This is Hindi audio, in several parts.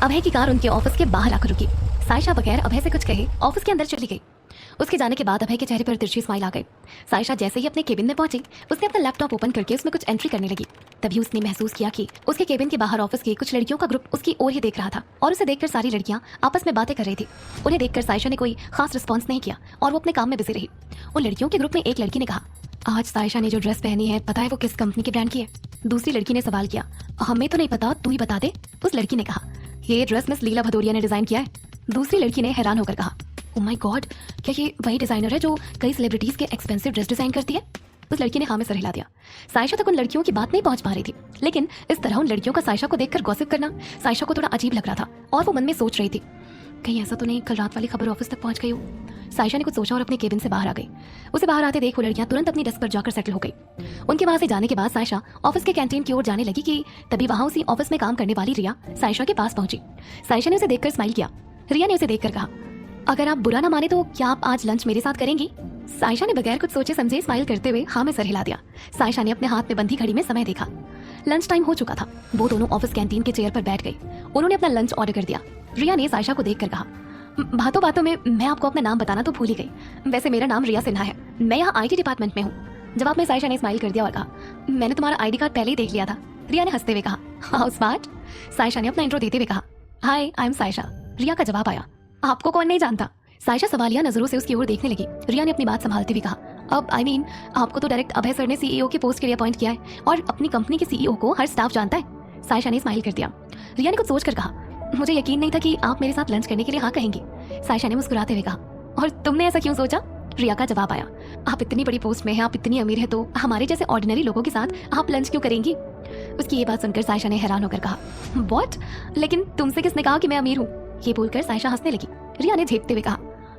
अभय की कार उनके ऑफिस के बाहर आकर रुकी। सायशा बगैर अभय से कुछ कहे ऑफिस के अंदर चली गई। उसके जाने के बाद अभय के चेहरे पर तिरछी स्माइल आ गई। सायशा जैसे ही अपने केबिन में पहुंची, उसने अपना लैपटॉप ओपन करके उसमें कुछ एंट्री करने लगी। तभी उसने महसूस किया कि उसके केबिन के बाहर ऑफिस के कुछ लड़कियों का ग्रुप उसकी ओर ही देख रहा था और उसे देखकर सारी लड़कियां आपस में बातें कर रही थी। उन्हें देखकर सायशा ने कोई खास रिस्पॉन्स नहीं किया और वो अपने काम में बिजी रही। उन लड़कियों के ग्रुप में एक लड़की ने कहा, आज सायशा ने जो ड्रेस पहनी है पता है वो किस कंपनी के ब्रांड की है? दूसरी लड़की ने सवाल किया, हमें तो नहीं पता, तू ही बता दे। उस लड़की ने कहा, ये ड्रेस मिस लीला भदौरिया ने डिजाइन किया है। दूसरी लड़की ने हैरान होकर कहा, ओह माय गॉड, क्या ये वही डिजाइनर है जो कई सेलिब्रिटीज के एक्सपेंसिव ड्रेस डिजाइन करती है? उस लड़की ने हाँ में सर हिला दिया। सायशा तक उन लड़कियों की बात नहीं पहुंच पा रही थी, लेकिन इस तरह उन लड़कियों का सायशा को देखकर गॉसिप करना सायशा को थोड़ा अजीब लग रहा था और वो मन में सोच रही थी, कहीं ऐसा तो नहीं कल रात वाली खबर ऑफिस तक पहुंच गई हो। सायशा ने कुछ सोचा और अपने केबिन से बाहर आ गई। उसे बाहर आते देख वो लड़कियां तुरंत अपनी डेस्क पर जाकर सेटल हो गई। उनके वहां से जाने के बाद सायशा ऑफिस के कैंटीन की ओर जाने लगी कि तभी वहां उसी ऑफिस में काम करने वाली रिया सायशा के पास पहुंची। सायशा ने उसे देखकर स्माइल किया। रिया ने उसे देखकर कहा, अगर आप बुरा ना माने तो क्या आप आज लंच मेरे साथ करेंगी? सायशा ने बगैर कुछ सोचे समझे स्माइल करते हुए हाँ में सर हिला दिया। सायशा ने अपने हाथ में बंधी घड़ी में समय देखा। लंच टाइम हो चुका था। वो दोनों ऑफिस कैंटीन के चेयर पर बैठ गई। उन्होंने अपना लंच ऑर्डर कर दिया। रिया ने सायशा को देखकर कहा, बातों बातों में मैं आपको अपना नाम बताना तो भूल ही गई। वैसे मेरा नाम रिया सिन्हा है, मैं यहाँ IT डिपार्टमेंट में हूँ। जवाब में सायशा ने स्माइल कर दिया और कहा, मैंने तुम्हारा ID कार्ड पहले ही देख लिया था। रिया ने हंसते हुए कहा, हाउ स्मार्ट। सायशा ने अपना इंट्रो देते हुए कहा, हाय आई एम सायशा। रिया का जवाब आया, आपको कौन नहीं जानता? सायशा सवालिया नजरों से उसकी ओर देखने लगी। रिया ने अपनी बात संभालते हुए कहा, अब आपको तो डायरेक्ट अभय सर ने CEO की पोस्ट के लिए अपॉइंट किया है और अपनी कंपनी के CEO को हर स्टाफ जानता है। सायशा ने स्माइल कर दिया। रिया ने कुछ सोचकर कहा, मुझे यकीन नहीं था कि आप मेरे साथ लंच करने के लिए हाँ कहेंगी। सायशा ने मुस्कुराते हुए कहा, और तुमने ऐसा क्यों सोचा? रिया का जवाब आया, आप इतनी बड़ी पोस्ट में हैं, आप इतनी अमीर हैं, तो हमारे जैसे ऑर्डिनरी लोगों के साथ आप लंच क्यों करेंगी? उसकी ये बात सुनकर सायशा ने हैरान होकर कहा, व्हाट? लेकिन तुमसे किसने कहा कि मैं अमीर हूँ? ये बोलकर सायशा हंसने लगी। रिया ने झेपते हुए कहा,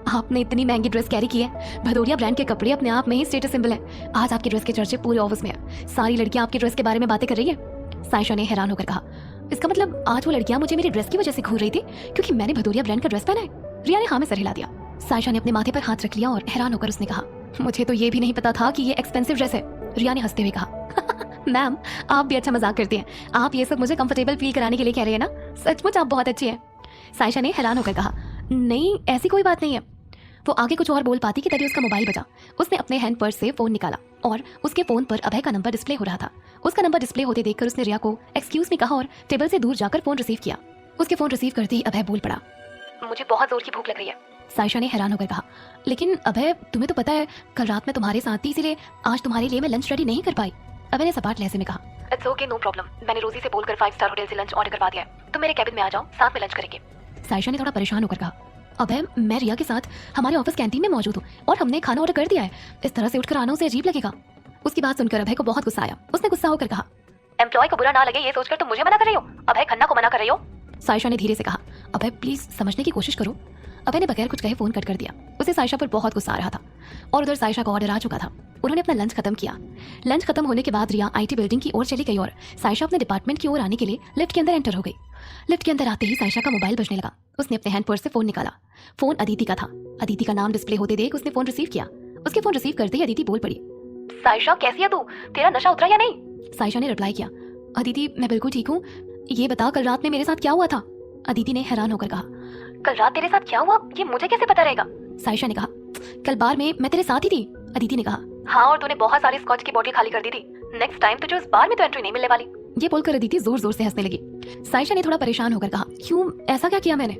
आपने इतनी महंगी ड्रेस कैरी की है। भदौरिया ब्रांड के कपड़े अपने आप में ही स्टेटस सिंबल है। आज आपकी ड्रेस के चर्चे पूरे ऑफिस में है। सारी लड़कियां आपकी ड्रेस के बारे में बातें कर रही है। सायशा ने हैरान होकर कहा, इसका मतलब आज वो लड़कियां मुझे मेरी ड्रेस की वजह से घूर रही थी क्योंकि मैंने भदौरिया ब्रांड का ड्रेस पहना है? रिया ने हाँ में सर हिला दिया। सायशा ने अपने माथे पर हाथ रख लिया और हैरान होकर उसने कहा, मुझे तो ये भी नहीं पता था कि ये एक्सपेंसिव ड्रेस है। रिया ने हंसते हुए कहा, मैम आप भी अच्छा मजाक करती हैं। आप ये सब मुझे कंफर्टेबल फील कराने के लिए कह रहे हैं ना? सचमुच आप बहुत अच्छी हैं। सायशा ने हैरान होकर कहा, नहीं ऐसी कोई बात नहीं है। वो आगे कुछ और बोल पाती कि तभी उसका मोबाइल बजा। उसने अपने हैंड पर्स से फोन निकाला और उसके फोन पर अभय का नंबर डिस्प्ले हो रहा था। उसका नंबर डिस्प्ले होते देखकर उसने रिया को एक्सक्यूज मी कहा और टेबल से दूर जाकर फोन रिसीव किया। उसके फोन रिसीव करते ही अभय बोल पड़ा, मुझे बहुत जोर की भूख लग रही है। सायशा ने हैरान होकर कहा, लेकिन अभय तुम्हें तो पता है कल रात मैं तुम्हारे साथ थी, इसीलिए आज तुम्हारे लिए मैं लंच रेडी नहीं कर पाई। अभय ने सपाट लहजे में कहा, इट्स ओके नो प्रॉब्लम, मैंने रोजी से बोलकर 5 स्टार होटल से लंच ऑर्डर करवा दिया है। तुम मेरे कैबिन में आ जाओ, साथ में लंच करेंगे। सायशा ने थोड़ा परेशान होकर कहा, अभय मैं रिया के साथ हमारे ऑफिस कैंटीन में मौजूद हूँ और हमने खाना ऑर्डर कर दिया है। इस तरह से उठकर आना उसे अजीब लगेगा। उसकी बात सुनकर अभय को बहुत गुस्सा आया। उसने गुस्सा होकर कहा, एम्प्लॉय को बुरा ना लगे ये सोचकर तुम मुझे मना कर रही हो? अभय खन्ना को मना कर रही हो? सायशा ने धीरे से कहा, अभय प्लीज समझने की कोशिश करो। अभय ने बगैर कुछ कहे फोन कट कर दिया। उसे सायशा पर बहुत गुस्सा आ रहा था और उधर सायशा का ऑर्डर आ चुका था। उन्होंने अपना लंच खत्म किया। लंच खत्म होने के बाद रिया IT बिल्डिंग की ओर चली गई और सायशा अपने डिपार्टमेंट की ओर आने के लिए लिफ्ट के अंदर एंटर हो गई। लिफ्ट के अंदर आते ही सायशा का मोबाइल बजने लगा। उसने अपने हैंड पर्स से फोन निकाला। फोन अदिति का था। अदिति का नाम डिस्प्ले होते देख उसने फोन रिसीव किया। उसके फोन रिसीव करते ही अदिति बोल पड़ी, सायशा कैसी है तू? तेरा नशा उतरा या नहीं? सायशा ने रिप्लाई किया, अदिति मैं बिल्कुल ठीक हूँ। ये बता कल रात में मेरे साथ क्या हुआ था? अदिति ने हैरान होकर कहा, कल रात तेरे साथ क्या हुआ ये मुझे कैसे पता रहेगा? सायशा ने कहा, कल बार में मैं तेरे साथ ही थी। अदिति ने कहा, हाँ और तूने बहुत सारी स्कॉच की बोतल खाली कर दी थी। नेक्स्ट टाइम तुझे उस बार में तो एंट्री नहीं मिलने वाली। ये बोलकर अदिति जोर जोर से हंसने लगी। सायशा ने थोड़ा परेशान होकर कहा, क्यों ऐसा क्या किया मैंने?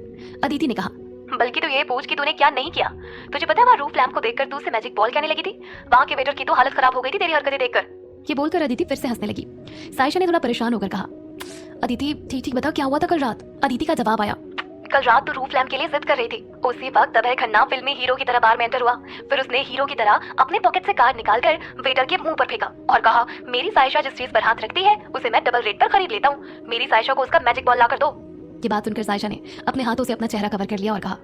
अदिति ने कहा, बल्कि तू ये पूछ कि तूने क्या नहीं किया। तुझे पता है वहाँ रूफ लैम्प को देखकर तू उसे मैजिक बॉल कहने लगी थी। वहाँ के वेटर की तो हालत खराब हो गई थी तेरी हरकतें देखकर। ये बोलकर अदिति फिर से हंसने लगी। सायशा ने थोड़ा परेशान होकर कहा, अदिति ठीक ठीक बता क्या हुआ था कल रात? अदिति का जवाब आया, कल रात तू रूफ लैम्प के लिए जिद कर रही थी। उसी वक्त अभय खन्ना फिल्मी हीरो की तरह बार में एंटर हुआ। फिर उसने हीरो की तरह अपने पॉकेट से कार्ड निकालकर वेटर के मुंह पर फेंका और कहा, मेरी सायशा जिस चीज पर हाथ रखती है उसे मैं डबल रेट पर खरीद लेता हूँ। मेरी सायशा को उसका मैजिक बॉल ला कर दो। ये बात सुनकर सायशा ने अपने हाथों से अपना चेहरा कवर कर लिया और कहा,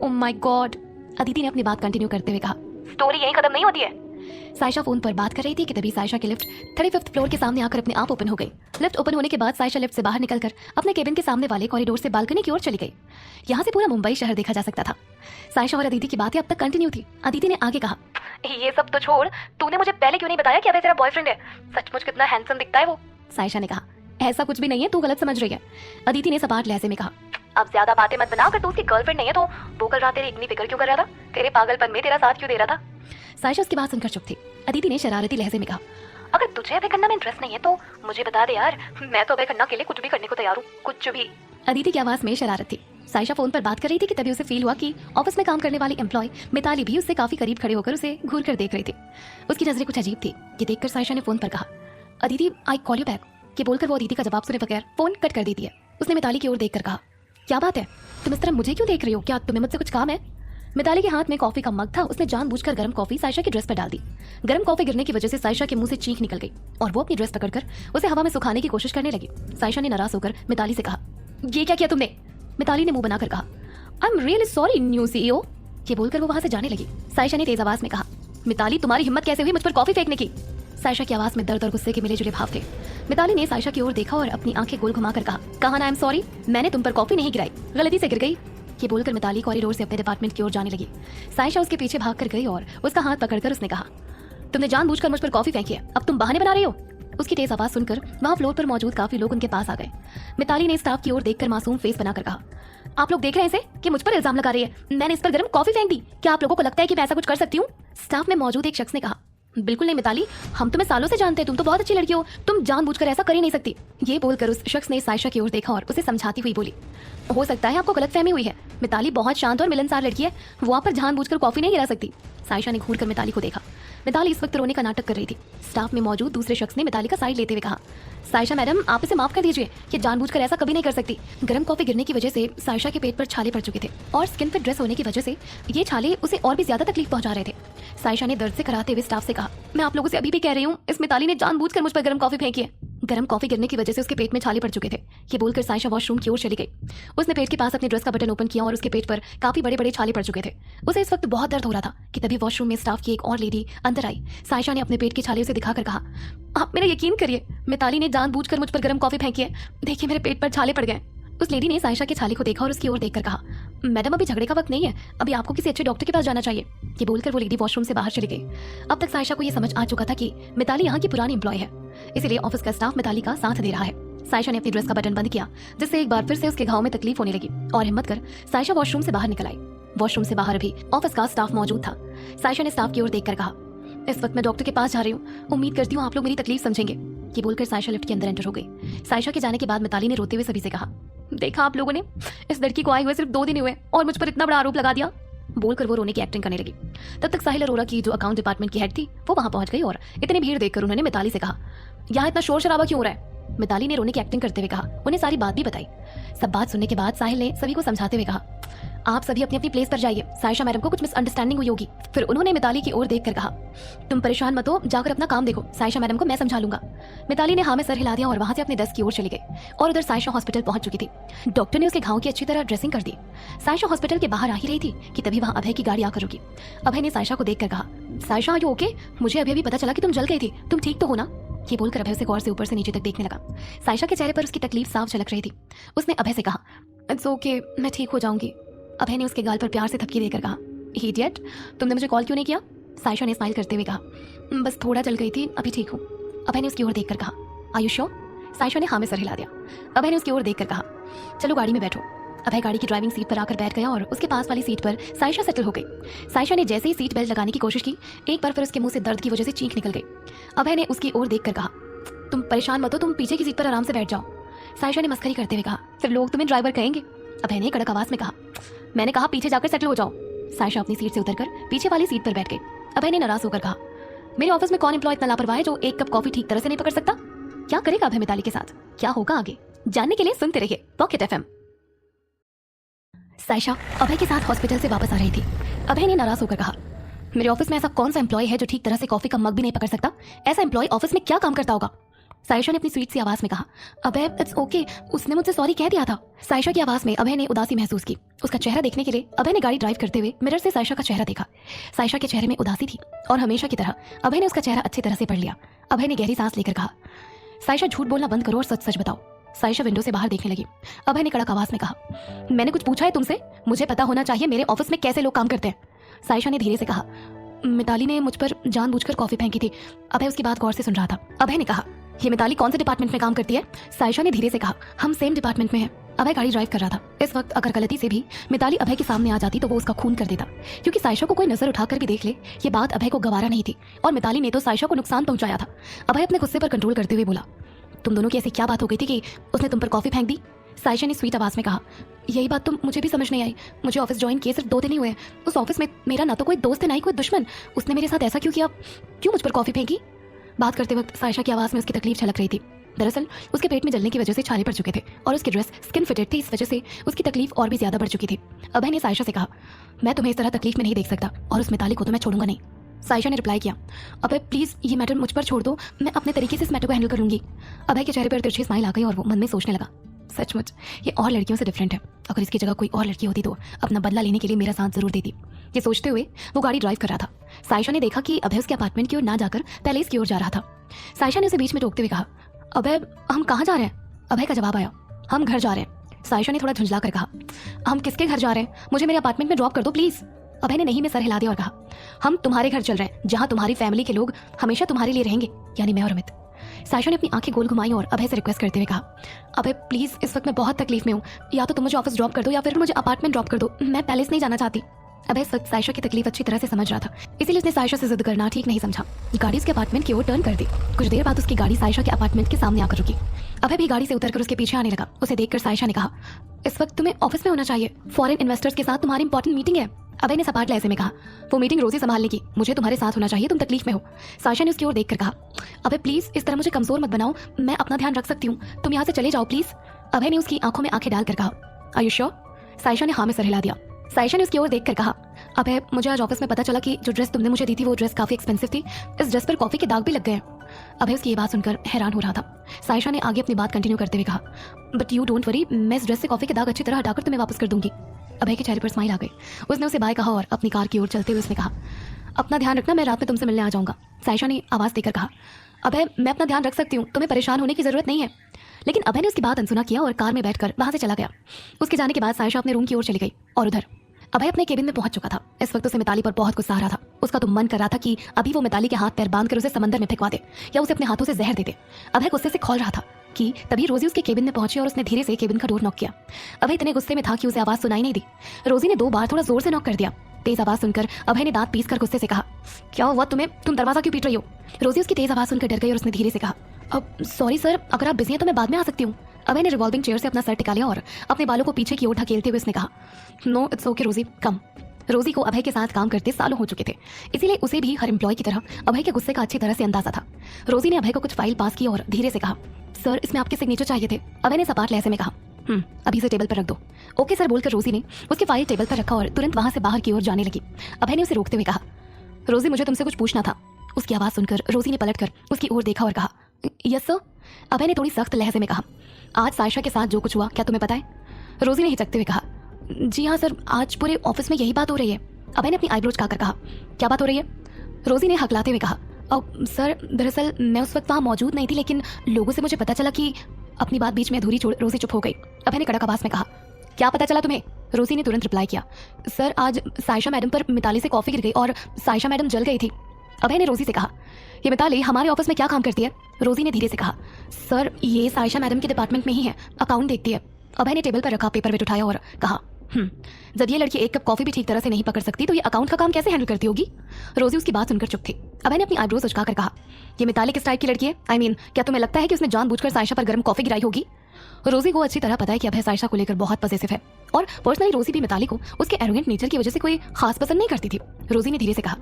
ओह माय गॉड। अदिति ने अपनी बात कंटिन्यू करते हुए कहा, स्टोरी यहीं खत्म नहीं होती है। सायशा फोन पर बात कर रही थी कि तभी सायशा की लिफ्ट 35th फ्लोर के सामने आकर अपने आप ओपन हो गई। लिफ्ट ओपन होने के बाद सायशा लिफ्ट से बाहर निकलकर अपने केबिन के सामने वाले कॉरिडोर से बालकनी की ओर चली गई। यहाँ से पूरा मुंबई शहर देखा जा सकता था। सायशा और अदिति की बातें अब तक कंटिन्यू थी। अदिति ने आगे कहा, ये सब तो छोड़, तूने मुझे पहले क्यों नहीं बताया कि अभय तेरा बॉयफ्रेंड है? सचमुच कितना हैंडसम दिखता है वो। सायशा ने कहा, ऐसा कुछ भी नहीं है, तू गलत समझ रही है। अदिति ने सपाट लहजे में कहा, अब ज्यादा बातें मत बना, अगर तू उसकी गर्लफ्रेंड नहीं है तो वो कल रात तेरी इतनी फिक्र क्यों कर रहा था, तेरे पागलपन में तेरा साथ क्यों दे रहा था। सायशा उसकी बात सुनकर चुप थी। अदिति ने शरारती लहजे में कहा, अगर तुझे अभय खन्ना में इंटरेस्ट नहीं है तो मुझे बता दे यार, मैं तो अभय खन्ना के लिए कुछ भी करने को तैयार हूँ, कुछ भी। अदिति की आवाज में शरारत थी। सायशा फोन पर बात कर रही थी कि तभी उसे फील हुआ कि ऑफिस में काम करने वाली एम्प्लॉय मिताली भी उससे काफी करीब खड़े होकर उसे घूर कर देख रही थी। उसकी नजरें कुछ अजीब थी। ये देखकर सायशा ने फोन पर कहा, Aditi I call you back. ये बोलकर वो अदिति का जवाब सुने बगैर फोन कट कर देती है। उसने मिताली की ओर देखकर कहा, क्या बात है, तुम इस तरह मुझे क्यों देख रही हो, क्या तुम्हें मुझसे कुछ काम है। मिताली के हाथ में कॉफी का मग था। उसने जानबूझकर गर्म कॉफी सायशा की ड्रेस पर डाल दी। गर्म कॉफी गिरने की वजह से सायशा के मुंह से चीख निकल गई और वो अपनी ड्रेस पकड़कर उसे हवा में सुखाने की कोशिश करने लगी। सायशा ने नाराज होकर मिताली से कहा, ये क्या किया तुमने। मिताली ने मुंह बनाकर कहा, I am really sorry new CEO. ये बोलकर वो वहां से जाने लगी। सायशा ने तेज आवाज में कहा, मिताली तुम्हारी हिम्मत कैसे हुई मुझ पर कॉफी फेंकने की। सायशा की आवाज में दर्द और गुस्से के मिले जुले भाव थे। मिताली ने सायशा की ओर देखा और अपनी आंखें गोल घुमाकर कहा ना आई एम सॉरी, मैंने तुम पर कॉफी नहीं गिराई, गलती से गिर गई। ये बोलकर मिताली कॉरिडोर से अपने डिपार्टमेंट की ओर जाने लगी। सायशा उसके पीछे भागकर गई और उसका हाथ पकड़कर उसने कहा, तुमने जानबूझकर मुझ पर कॉफी फेंकी है, अब तुम बहाने बना रही हो। उसकी तेज आवाज सुनकर वहां फ्लोर पर मौजूद काफी लोग उनके पास आ गए। मिताली ने स्टाफ की ओर देखकर मासूम फेस बनाकर कहा, आप लोग देख रहे हैं इसे कि मुझ पर इल्जाम लगा रही है, मैंने इस पर गर्म कॉफी फेंक दी, क्या आप लोगों को लगता है कि मैं ऐसा कुछ कर सकती हूँ। स्टाफ में मौजूद एक शख्स ने कहा, बिल्कुल नहीं मिताली, हम तुम्हें सालों से जानते हैं, तुम तो बहुत अच्छी लड़की हो, तुम जानबूझकर ऐसा कर ही नहीं सकती। ये बोलकर उस शख्स ने सायशा की ओर देखा और उसे समझाती हुई बोली, हो सकता है आपको गलतफहमी हुई है, मिताली बहुत शांत और मिलनसार लड़की है, वो आप पर जानबूझकर कॉफी नहीं गिरा सकती। सायशा ने घूरकर मिताली को देखा। मिताली इस वक्त रोने का नाटक कर रही थी। स्टाफ में मौजूद दूसरे शख्स ने मिताली का साइड लेते हुए कहा, सायशा मैडम आप इसे माफ कर दीजिए, ये जानबूझकर ऐसा कभी नहीं कर सकती। गर्म कॉफी गिरने की वजह से सायशा के पेट पर छाले पड़ चुके थे और स्किन फिट ड्रेस होने की वजह से ये छाले उसे और भी ज्यादा तकलीफ पहुंचा रहे थे। सायशा ने दर्द से कराते हुए स्टाफ से कहा, मैं आप लोगों से अभी भी कह रही हूँ, इस मिताली ने जानबूझकर मुझ पर गर्म कॉफी फेंकी है। गर्म कॉफी गिरने की वजह से उसके पेट में छाले पड़ चुके थे। ये बोलकर सायशा वॉशरूम की ओर चली गई। उसने पेट के पास अपने ड्रेस का बटन ओपन किया और उसके पेट पर काफी बड़े बड़े छाले पड़ चुके थे। उसे इस वक्त बहुत दर्द हो रहा था कि तभी वॉशरूम में स्टाफ की एक और लेडी अंदर आई। सायशा ने अपने पेट के छाले उसे दिखाकर कहा, आप मेरा यकीन करिए, मिताली ने जानबूझकर मुझ पर गर्म कॉफी फेंकी है, देखिए मेरे पेट पर छाले पड़ गए। उस लेडी ने सायशा के छाले को देखा और उसकी ओर देखकर कहा, मैडम अभी झगड़े का वक्त नहीं है, अभी आपको किसी अच्छे डॉक्टर के पास जाना चाहिए। ये बोलकर वो लेडी वॉशरूम से बाहर चली गई। अब तक सायशा को ये समझ आ चुका था कि मिताली यहाँ की पुरानी एम्प्लॉय है, इसीलिए ऑफिस का स्टाफ मिताली का साथ दे रहा है। सायशा ने अपनी ड्रेस का बटन बंद किया, जिससे एक बार फिर से उसके घाव में तकलीफ होने लगी और हिम्मत कर सायशा वॉशरूम से बाहर निकल आई। वॉशरूम से बाहर भी ऑफिस का स्टाफ मौजूद था। सायशा ने स्टाफ की ओर देखकर कहा, इस वक्त मैं डॉक्टर के पास जा रही हूँ, उम्मीद करती हूँ आप लोग मेरी तकलीफ समझेंगे। ये बोलकर सायशा लिफ्ट के अंदर एंटर हो गई। सायशा के जाने के बाद मिताली ने रोते हुए सभी से कहा, देखा आप लोगों ने, इस लड़की को आए हुए सिर्फ 2 दिन हुए और मुझ पर इतना बड़ा आरोप लगा दिया। बोलकर वो रोने की एक्टिंग करने लगी। तब तक साहिल अरोरा की जो अकाउंट डिपार्टमेंट की हेड थी वो वहां पहुंच गई और इतनी भीड़ देखकर उन्होंने मिताली से कहा, यहाँ इतना शोर शराबा क्यों हो रहा है। मिताली ने रोने की एक्टिंग करते हुए कहा, उन्हें सारी बात भी बताई। सब बात सुनने के बाद साहिल ने सभी को समझाते हुए कहा, आप सभी अपनी अपनी प्लेस पर जाइए, सायशा मैडम को कुछ मिसअंडरस्टैंडिंग हुई होगी। फिर उन्होंने मिताली की ओर देखकर कहा, तुम परेशान मत हो, जाकर अपना काम देखो, सायशा मैडम को मैं समझा लूंगा। मिताली ने हाँ में सर हिला दिया और वहां से अपने डेस्क की ओर चली गई और उधर सायशा हॉस्पिटल पहुंच चुकी थी। डॉक्टर ने उसके घाव की अच्छी तरह ड्रेसिंग कर दी। सायशा हॉस्पिटल के बाहर आ ही रही थी कि तभी वहां अभय की गाड़ी आकर रुकी। अभय ने सायशा को देखकर कहा, सायशा आर यू ओके, मुझे अभी पता चला कि तुम जल गई थी, तुम ठीक तो हो ना। ये बोलकर अभय उसे गौर से ऊपर से नीचे तक देखने लगा। सायशा के चेहरे पर उसकी तकलीफ साफ झलक रही थी। उसने अभय से कहा, इट्स ओके, मैं ठीक हो जाऊंगी। अभय ने उसके गाल पर प्यार से थपकी देकर कहा, इडियट, तुमने मुझे कॉल क्यों नहीं किया। सायशा ने स्माइल करते हुए कहा, बस थोड़ा जल गई थी, अभी ठीक हूँ। अभय ने उसकी ओर देखकर कहा, आर यू श्योर। सायशा ने हाँ में सर हिला दिया। अभय ने उसकी ओर देखकर कहा, चलो गाड़ी में बैठो। अभय गाड़ी की ड्राइविंग सीट पर आकर बैठ गया और उसके पास वाली सीट पर सायशा सेटल हो गई। सायशा ने जैसे ही सीट बेल्ट लगाने की कोशिश की, एक बार फिर उसके मुंह से दर्द की वजह से चीख निकल गई। अभय ने उसकी ओर देखकर कहा, तुम परेशान मत हो, तुम पीछे की सीट पर आराम से बैठ जाओ। सायशा ने मस्करी करते हुए कहा, फिर लोग तुम्हें ड्राइवर कहेंगे। अभय ने कड़क आवाज में कहा, मैंने कहा पीछे जाकर सेटल हो जाओ। सायशा अपनी सीट से उतरकर पीछे वाली सीट पर बैठ गई। अभय ने नाराज होकर कहा, मेरे ऑफिस में कौन एम्प्लॉय इतना लापरवाह है जो एक कप कॉफी ठीक तरह से नहीं पकड़ सकता। क्या करेगा अभय मिताली के साथ, क्या होगा आगे, जानने के लिए सुनते रहिए पॉकेट एफएम। सायशा अभय के साथ हॉस्पिटल से वापस आ रही थी। अभय ने नाराज होकर कहा, मेरे ऑफिस में ऐसा कौन सा एम्प्लॉय है जो ठीक तरह से कॉफी का मग भी नहीं पकड़ सकता। ऐसा एम्प्लॉय ऑफिस में क्या काम करता होगा। सायशा ने अपनी स्वीट सी आवाज में कहा, अभय इट्स ओके, उसने मुझसे सॉरी कह दिया था। सायशा की आवाज में अभय ने उदासी महसूस की। उसका चेहरा देखने के लिए अभय ने गाड़ी ड्राइव करते हुए मिरर से सायशा का चेहरा देखा। सायशा के चेहरे में उदासी थी और हमेशा की तरह अभय ने उसका चेहरा अच्छी तरह से पढ़ लिया। अभय ने गहरी सांस लेकर कहा, सायशा झूठ बोलना बंद करो और सच सच बताओ। सायशा विंडो से बाहर देखने लगी। अभय ने कड़क आवाज में कहा, मैंने कुछ पूछा है तुमसे, मुझे पता होना चाहिए मेरे ऑफिस में कैसे लोग काम करते हैं। सायशा ने धीरे से कहा, मिताली ने मुझ पर जानबूझकर कॉफी फेंकी थी। अभय उसकी बात गौर से सुन रहा था। अभय ने कहा, ये मिताली कौन से डिपार्टमेंट में काम करती है। सायशा ने धीरे से कहा, हम सेम डिपार्टमेंट में हैं। अभय गाड़ी ड्राइव कर रहा था। इस वक्त अगर गलती से भी मिताली अभय के सामने आ जाती तो वो उसका खून कर देता, क्योंकि सायशा को कोई नजर उठाकर भी देख ले ये बात अभय को गवारा नहीं थी और मिताली ने तो सायशा को नुकसान पहुंचाया था। अभय अपने गुस्से पर कंट्रोल करते हुए बोला, तुम दोनों की ऐसी क्या बात हो गई थी कि उसने तुम पर कॉफी फेंक दी? सायशा ने स्वीट आवाज में कहा, यही बात तो मुझे भी समझ नहीं आई। मुझे ऑफिस ज्वाइन किए सिर्फ 2 दिन ही हुए। उस ऑफिस में मेरा ना तो कोई दोस्त है ना ही कोई दुश्मन। उसने मेरे साथ ऐसा क्यों किया? क्यों मुझ पर कॉफी फेंकी? बात करते वक्त सायशा की आवाज में उसकी तकलीफ झलक रही थी। दरअसल उसके पेट में जलने की वजह से छाले पड़ चुके थे और उसकी ड्रेस स्किन फिटेड थी, इस वजह से उसकी तकलीफ और भी ज्यादा बढ़ चुकी थी। अभय ने सायशा से कहा, मैं तुम्हें इस तरह तकलीफ में नहीं देख सकता और उस मिताली को तो मैं छोड़ूंगा नहीं। सायशा ने रिप्लाई किया, अभय प्लीज ये मैटर मुझ पर छोड़ दो, मैं अपने तरीके से इस मैटर को हैंडल कर लूंगी। अभय के चेहरे पर तिरछी स्माइल आ गई और वो मन में सोचने लगा, सचमुच ये और लड़कियों से डिफरेंट है। अगर इसकी जगह कोई और लड़की होती तो अपना बदला लेने के लिए मेरा साथ जरूर देती। ये सोचते हुए वो गाड़ी ड्राइव कर रहा था। सायशा ने देखा कि अभय उसके अपार्टमेंट की ओर ना जाकर पैलेस की ओर जा रहा था। सायशा ने उसे बीच में टोकते हुए कहा, अभय हम कहाँ जा रहे हैं? अभय का जवाब आया, हम घर जा रहे हैं। सायशा ने थोड़ा झुंझला कर कहा, हम किसके घर जा रहे हैं? मुझे मेरे अपार्टमेंट में ड्रॉप कर दो प्लीज। अभय ने नहीं में सर हिला दिया और कहा, हम तुम्हारे घर चल रहे हैं जहाँ तुम्हारी फैमिली के लोग हमेशा तुम्हारे लिए रहेंगे, यानी मैं और अमित। सायशा ने अपनी आंखें गोल घुमाई और अभय से रिक्वेस्ट करते हुए कहा, अभय प्लीज इस वक्त मैं बहुत तकलीफ में हूँ, या तो तुम मुझे ऑफिस ड्रॉप कर दो या फिर मुझे अपार्टमेंट ड्रॉप कर दो, मैं पैलेस नहीं जाना चाहती। अभय इस वक्त सायशा की तकलीफ अच्छी तरह से समझ रहा था, इसीलिए उसने सायशा से जिद करना ठीक नहीं समझा। गाड़ी उसके अपार्टमेंट की ओर टर्न कर दी। कुछ देर बाद उसकी गाड़ी सायशा के अपार्टमेंट के सामने आकर रुकी। अभय भी गाड़ी से उतरकर उसके पीछे आने लगा। उसे देखकर सायशा ने कहा, इस वक्त तुम्हें ऑफिस में होना चाहिए, फॉरेन इन्वेस्टर्स के साथ तुम्हारी इंपॉर्टेंट मीटिंग है। अभय ने सपाट लहजे में कहा, वो मीटिंग रोजी संभाल लेगी, मुझे तुम्हारे साथ होना चाहिए, तुम तकलीफ में हो। सायशा ने उसकी ओर देखकर कहा, अभय प्लीज इस तरह मुझे कमजोर मत बनाओ, मैं अपना ध्यान रख सकती हूँ, तुम यहाँ से चले जाओ प्लीज। अभय ने उसकी आंखों में आंखें डालकर कहा, आर यू श्योर? सायशा ने हाँ में सर हिला दिया। सायशा ने उसकी ओर देखकर कहा, अभय मुझे आज ऑफिस में पता चला कि जो ड्रेस तुमने मुझे दी थी वो ड्रेस काफी एक्सपेंसिव थी, इस ड्रेस पर कॉफी के दाग भी लग गए हैं। अभय उसकी ये बात सुनकर हैरान हो रहा था। सायशा ने आगे अपनी बात कंटिन्यू करते हुए कहा, बट यू डोंट वरी, मैं इस ड्रेस से कॉफी के दाग अच्छी तरह हटाकर तुम्हें वापस कर दूंगी। अभय के चेहरे पर स्माइल आ गई। उसने उसे बाय कहा और अपनी कार की ओर चलते हुए उसने कहा, अपना ध्यान रखना, मैं रात में तुमसे मिलने आ जाऊंगा। सायशा ने आवाज देकर कहा, अभय मैं अपना ध्यान रख सकती हूँ, तुम्हें परेशान होने की जरूरत नहीं है। लेकिन अभय ने उसकी बात अनसुना किया और कार में बैठकर वहां से चला गया। उसके जाने के बाद सायशा अपने रूम की ओर चली गई और उधर अभय अपने केबिन में पहुंच चुका था। इस वक्त उसे मिताली पर बहुत गुस्सा आ रहा था। उसका तो मन कर रहा था कि अभी वो मिताली के हाथ पैर बांधकर उसे समंदर में फेंकवा दे या उसे अपने हाथों से जहर दे दे। अभय गुस्से से खौल रहा था कि तभी रोजी उसके केबिन में पहुंची और उसने धीरे से केबिन का डोर नॉक किया। अभय इतने गुस्से में था कि उसे आवाज सुनाई नहीं दी। रोजी ने 2 बार थोड़ा जोर से नॉक कर दिया। तेज आवाज सुनकर अभय ने दांत पीसकर गुस्से से कहा, क्या हुआ तुम्हें, तुम दरवाजा क्यों पीट रही हो? रोजी उसकी तेज आवाज सुनकर डर गई और उसने धीरे से कहा, अब सॉरी सर, अगर आप बिजी हैं तो मैं बाद में आ सकती हूँ। अभय ने रिवॉल्विंग चेयर से अपना सर टिका लिया और अपने बालों को पीछे की ओर ढकेलते हुए उसने कहा, नो इट्स ओके रोजी, कम। रोजी को अभय के साथ काम करते सालों हो चुके थे, इसीलिए उसे भी हर एम्प्लॉय की तरह अभय के गुस्से का अच्छी तरह से अंदाजा था। रोजी ने अभय को कुछ फाइल पास की और धीरे से कहा, सर इसमें आपके सिग्नेचर चाहिए थे। अभय ने सपाट लहजे में कहा, अभी से टेबल पर रख दो। ओके सर बोलकर रोजी ने उसकी फाइल टेबल पर रखा और तुरंत वहां से बाहर की ओर जाने लगी। अभय ने उसे रोकते हुए कहा, रोजी मुझे तुमसे कुछ पूछना था। उसकी आवाज सुनकर रोजी ने पलटकर उसकी ओर देखा और कहा, यस सर। अभय ने थोड़ी सख्त लहजे में कहा, आज सायशा के साथ जो कुछ हुआ क्या तुम्हें पता है? रोजी ने हिचकते हुए कहा, जी हाँ सर, आज पूरे ऑफिस में यही बात हो रही है। अभय ने अपनी आईब्रोज खाकर कहा, क्या बात हो रही है? रोजी ने हकलाते हुए कहा, सर दरअसल मैं उस वक्त वहाँ मौजूद नहीं थी, लेकिन लोगों से मुझे पता चला कि अपनी बात बीच में अधूरी छोड़ रोजी चुप हो गई। अभय ने कड़क आवाज में कहा, क्या पता चला तुम्हें? रोजी ने तुरंत रिप्लाई किया, सर आज सायशा मैडम पर मिताली से कॉफी गिर गई और सायशा मैडम जल गई थी। अभय ने रोजी से कहा, ये मिताली हमारे ऑफिस में क्या काम करती है? रोजी ने धीरे से कहा, सर ये सायशा मैडम के डिपार्टमेंट में ही है, अकाउंट देखती है। अभय ने टेबल पर रखा पेपर वेट उठाया और कहा, जब ये लड़की 1 कप कॉफी भी ठीक तरह से नहीं पकड़ सकती तो ये अकाउंट का काम कैसे हैंडल करती होगी? रोजी उसकी बात सुनकर चुप थी। अभय ने अपनी आईब्रोज उचकाकर कहा, ये मिताली किस टाइप की लड़की है? आई मीन क्या तुम्हें लगता है कि उसने जानबूझकर सायशा पर गर्म कॉफी गिराई होगी? रोजी को अच्छी तरह पता है कि अभय सायशा को लेकर बहुत पॉजिटिव है और पर्सनली रोजी भी मिताली को उसके एरोगेंट नेचर की वजह से कोई खास पसंद नहीं करती थी। रोजी ने धीरे से कहा,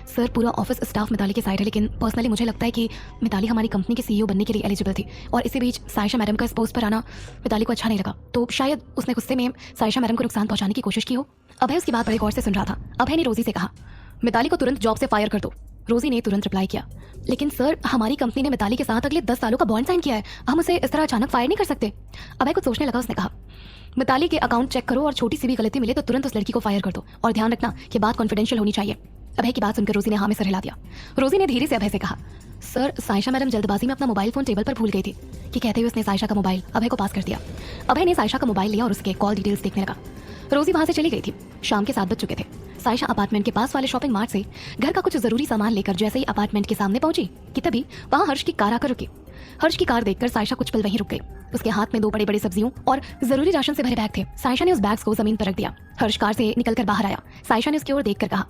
सर पूरा ऑफिस स्टाफ मिताली के साइड है, लेकिन पर्सनली मुझे लगता है कि मिताली हमारी कंपनी के सीईओ बनने के लिए एलिजिबल थी और इसी बीच सायशा मैडम का इस पोस्ट पर आना मिताली को अच्छा नहीं लगा, तो शायद उसने गुस्से में सायशा मैडम को नुकसान पहुंचाने की कोशिश की हो। अभय उसकी बात बड़े गौर से सुन रहा था। अभय ने रोजी से कहा, मिताली को तुरंत जॉब से फायर कर दो। रोजी ने तुरंत रिप्लाई किया, लेकिन सर हमारी कंपनी ने मिताली के साथ अगले 10 सालों का बॉन्ड साइन किया है, हम उसे इस तरह अचानक फायर नहीं कर सकते। अभय कुछ सोचने लगा। उसने कहा, मिताली के अकाउंट चेक करो और छोटी सी भी गलती मिले तो तुरंत उस लड़की को फायर कर दो और ध्यान रखना कि बात कॉन्फिडेंशियल होनी चाहिए। अभय की बात सुनकर रोजी ने हाँ में सर हिला दिया। रोजी ने धीरे से अभय से कहा, सर सायशा मैडम जल्दबाजी में अपना मोबाइल फोन टेबल पर भूल गई थी, कि कहते हुए उसने सायशा का मोबाइल अभय को पास कर दिया। अभय ने सायशा का मोबाइल लिया और उसके कॉल डिटेल्स देखने लगा। रोजी वहां से चली गई थी। शाम के 7 बज चुके थे। सायशा अपार्टमेंट के पास वाले शॉपिंग मार्ट से घर का कुछ जरूरी सामान लेकर जैसे ही अपार्टमेंट के सामने पहुंची कि तभी वहां हर्ष की कार आकर रुकी। हर्ष की कार देखकर सायशा कुछ पल वहीं रुक गई। उसके हाथ में 2 बड़े बड़े सब्जियों और जरूरी राशन से भरे बैग थे। सायशा ने उस बैग्स को जमीन पर रख दिया। हर्ष कार से निकलकर बाहर आया। सायशा ने उसकी ओर देखकर कहा,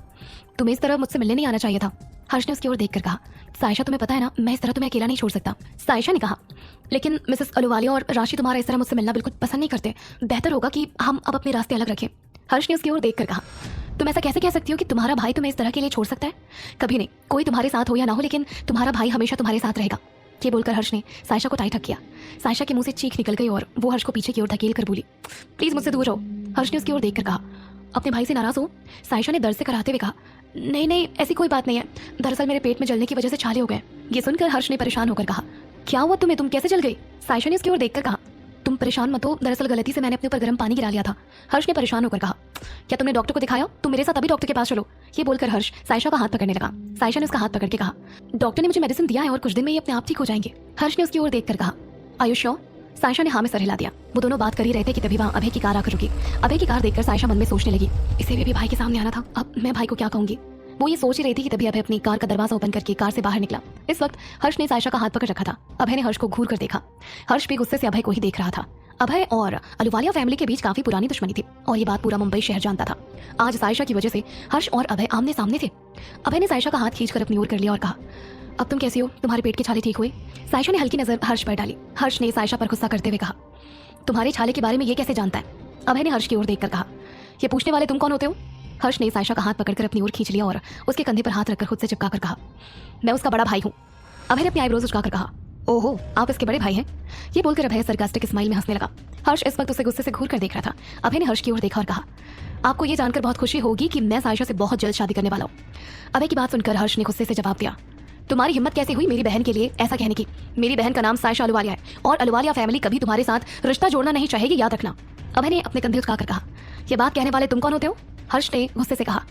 तुम्हें इस तरह मुझसे मिलने नहीं आना चाहिए था। हर्ष ने उसकी ओर देखकर कहा, सायशा तुम्हें पता है ना, मैं इस तरह तुम्हें अकेला नहीं छोड़ सकता। सायशा ने कहा, लेकिन मिसेस अहलूवालिया और राशि तुम्हारा इस तरह मुझसे मिलना बिल्कुल पसंद नहीं करते। बेहतर होगा कि हम अब अपने रास्ते अलग रखें। हर्ष ने उसकी ओर देखकर कहा, तुम ऐसा कैसे कह सकती हो कि तुम्हारा भाई तुम्हें इस तरह के लिए छोड़ सकता है? कभी नहीं। कोई तुम्हारे साथ हो या ना हो, लेकिन तुम्हारा भाई हमेशा तुम्हारे साथ रहेगा। ये बोलकर हर्ष ने सायशा को टाइट हक किया। सायशा के मुंह से चीख निकल गई और वो हर्ष को पीछे की ओर धकेल कर बोली, प्लीज मुझसे दूर रहो। हर्ष ने उसकी ओर देखकर कहा, अपने भाई से नाराज हो? सायशा ने दर्द से कराते हुए कहा, नहीं नहीं, ऐसी कोई बात नहीं है। दरअसल मेरे पेट में जलने की वजह से छाले हो गए। ये सुनकर हर्ष ने परेशान होकर कहा, क्या हुआ तुम्हें, तुम कैसे जल गई? सायशा ने उसकी ओर देखकर कहा, तुम परेशान मत हो, दरअसल गलती से मैंने अपने ऊपर गर्म पानी गिरा लिया था। हर्ष ने परेशान होकर कहा, क्या तुमने डॉक्टर को दिखाया? तुम मेरे साथ अभी डॉक्टर के पास चलो। ये बोलकर हर्ष सायशा का हाथ पकड़ने लगा। सायशा ने उसका हाथ पकड़ के कहा, डॉक्टर ने मुझे मेडिसिन दिया है और कुछ दिन में ये अपने आप ठीक हो जाएंगे। हर्ष ने उसकी ओर देखकर कहा, आयुष श्योर? सायशा ने हाँ में सर हिला दिया। वो दोनों बात कर ही रहे थे कि तभी वहाँ अभय की कार आकर रुकी। अभय की कार देखकर सायशा मन में सोचने लगी, इसे भी भाई के सामने आना था, अब मैं भाई को क्या कहूंगी। वो ये सोच ही रही थी कि तभी अभय अपनी कार का दरवाजा ओपन करके कार से बाहर निकला। इस वक्त हर्ष ने सायशा का हाथ पकड़ रखा था। अभय ने हर्ष को घूर कर देखा। हर्ष भी गुस्से से अभय को ही देख रहा था। अभय और अहलूवालिया फैमिली के बीच काफी पुरानी दुश्मनी थी और ये बात पूरा मुंबई शहर जानता था। आज सायशा की वजह से हर्ष और अभय आमने सामने थे। अभय ने सायशा का हाथ खींचकर अपनी ओर कर लिया और कहा, अब तुम कैसी हो? तुम्हारे पेट के छाले ठीक हुए? सायशा ने हल्की नजर हर्ष पर डाली। हर्ष ने सायशा पर गुस्सा करते हुए कहा, तुम्हारे छाले के बारे में ये कैसे जानता है? अभय ने हर्ष की ओर देखकर कहा, ये पूछने वाले तुम कौन होते हो? हर्ष ने सायशा का हाथ पकड़कर अपनी ओर खींच लिया और उसके कंधे पर हाथ रखकर खुद से चिपकाकर कहा, मैं उसका बड़ा भाई हूँ। अभय ने अपनी आईब्रोज उचकाकर कहा, ओहो, आप इसके बड़े भाई हैं? ये बोलकर अभय सरकास्टिक स्माइल में हंसने लगा। हर्ष इस वक्त उसे गुस्से से घूर कर देख रहा था। अभय ने हर्ष की ओर देखा और कहा, आपको ये जानकर बहुत खुशी होगी कि मैं सायशा से बहुत जल्द शादी करने वाला हूँ। अभय की बात सुनकर हर्ष ने गुस्से से जवाब दिया, तुम्हारी हिम्मत कैसे हुई मेरी बहन के लिए ऐसा कहने की? मेरी बहन का नाम सायशा अहलूवालिया है और अहलूवालिया फैमिली कभी तुम्हारे साथ रिश्ता जोड़ना नहीं चाहेगी, याद रखना। अभय ने अपने कंधे उचकाकर कहा, ये बात कहने वाले तुम कौन होते हो? हर्ष ने गुस्से से कहा,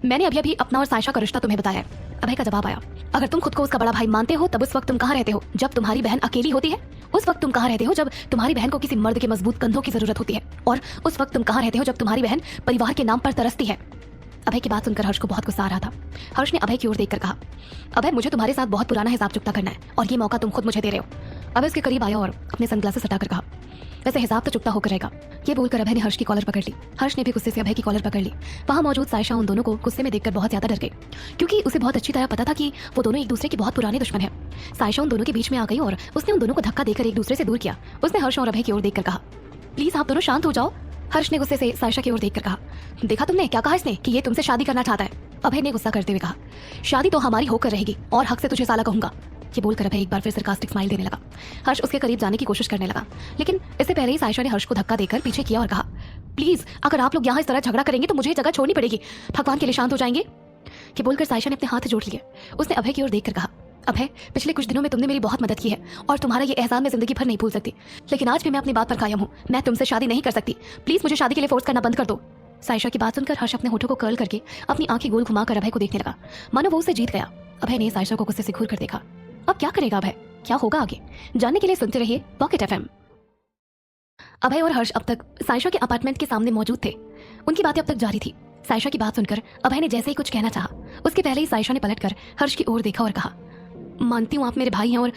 मैंने अभी अभी अपना और सायशा का रिश्ता तुम्हें बताया है। अभय का जवाब आया, अगर तुम खुद को उसका बड़ा भाई मानते हो तब उस वक्त तुम कहाँ रहते हो जब तुम्हारी बहन अकेली होती है? उस वक्त तुम कहाँ रहते हो जब तुम्हारी बहन को किसी मर्द के मजबूत कंधों की जरूरत होती है? और उस वक्त तुम कहाँ रहते हो जब तुम्हारी बहन परिवार के नाम पर तरसती है? अभय की बात सुनकर हर्ष को बहुत गुस्सा आ रहा था। हर्ष ने अभय की ओर देखकर कहा, अभय मुझे तुम्हारे साथ बहुत पुराना हिसाब चुकता करना है और ये मौका तुम खुद मुझे दे रहे हो। अभय उसके करीब आया और अपने सनग्लासेस हटाकर कहा, वैसे हिसाब तो चुकता होकर रहेगा। ये बोलकर अभय ने हर्ष की कॉलर पकड़ ली। हर्ष ने भी गुस्से से अभय की कॉलर पकड़ ली। वहां मौजूद सायशा उन दोनों को गुस्से में देखकर बहुत ज्यादा डर गई, क्योंकि उसे बहुत अच्छी तरह पता था कि वो दोनों एक दूसरे के बहुत पुराने दुश्मन हैं। सायशा उन दोनों के बीच में आ गई और उसने उन दोनों को धक्का देकर एक दूसरे से दूर किया। उसने हर्ष और अभय की ओर देखकर कहा, प्लीज आप दोनों शांत हो जाओ। हर्ष ने गुस्से से सायशा की ओर देखकर कहा, देखा तुमने क्या कहा इसने कि ये तुमसे शादी करना चाहता है? अभय ने गुस्सा करते हुए कहा, शादी तो हमारी होकर रहेगी और हक से तुझे साला कहूंगा। ये बोलकर अभय एक बार फिर सरकास्टिक स्माइल देने लगा। हर्ष उसके करीब जाने की कोशिश करने लगा, लेकिन इससे पहले ही सायशा ने हर्ष को धक्का देकर पीछे किया और कहा, प्लीज अगर आप लोग यहाँ इस तरह झगड़ा करेंगे तो मुझे ये जगह छोड़नी पड़ेगी। भगवान के लिए शांत हो जाएंगे। ये बोलकर सायशा ने अपने हाथ जोड़ लिए। उसने अभय की ओर देखकर कहा, अभय पिछले कुछ दिनों में तुमने मेरी बहुत मदद की है और तुम्हारा ये एहसान मैं जिंदगी भर नहीं भूल सकती, लेकिन आज भी मैं अपनी बात पर कायम हूँ। मैं तुमसे शादी नहीं कर सकती। प्लीज मुझे शादी के लिए फोर्स करना बंद कर दो। सायशा की बात सुनकर हर्ष अपने होठों को कर्ल करके अपनी आंखें गोल घुमाकर अभय को देखने लगा, मानो वो उसे जीत गया। अभय ने सायशा को गुस्से से घूर कर देखा। अब क्या करेगा अभय? क्या होगा आगे? जानने के लिए सुनते रहिए पॉकेट एफएम। अभय और हर्ष अब तक सायशा के अपार्टमेंट के सामने मौजूद थे। उनकी बातें अब तक जारी थी। सायशा की बात सुनकर अभय ने जैसे ही कुछ कहना चाहा, उसके पहले ही सायशा ने पलटकर हर्ष की ओर देखा और कहा, मानती हूँ आप मेरे भाई हैं और